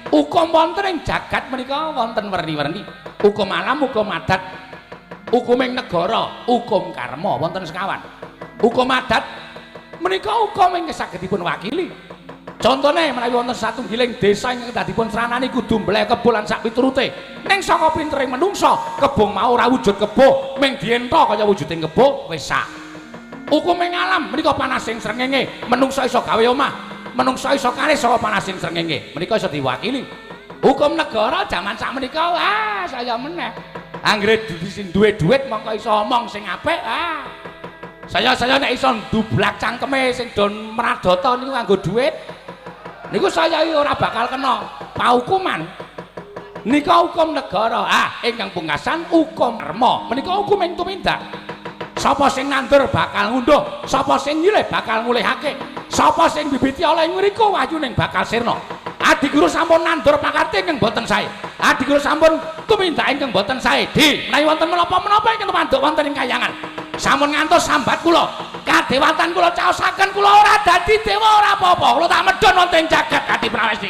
Hukum wonten ing jagat menika wonten werni-werni. Hukum alam, hukum adat, hukum ing negara, hukum karma wonten sekawan. Hukum adat menika hukum ing saged dipun wakili. Contone menawi wonten satunggiling desa ingkang dipun sranani kudu mbleh kebo lan sak piturute. Ning saka pintering menungsa, kebo mau ora wujud kebo, ming dienta kaya wujuding kebo wis sak. Hukum ing alam menika panasing srengenge, menungsa iso gawe omah, menungsa iso kalih saka panasing srengenge. Menika iso diwakili. Hukum negara jaman sakmenika saya meneh. Anggere duwe duit mongko iso omong sing apik. Saya nek iso ndublak cangkeme sing don mradata niku nganggo duit. Niku saya ora bakal kena pahukuman. Nika hukum negara. Ingkang pungkasan hukum karma. Menika hukum ing tumindak. Sapa sing nandur bakal ngunduh, sapa sing nyilih bakal ngulihake. Sapa sing bibiti oleh ngriku wayuning bakal sirna. Adi guru sampun nandur pakarte ingkang boten sae. Adi guru sampun tumindak ingkang boten sae. Menawi wonten menapa-menapa ingkang manduk wonten ing kayangan. Sampun ngantos sambat kula, kadewatan kula caosaken kula ora dadi dewa ora apa-apa. Kula tak medhon wonten jagat Kadi Prawesi.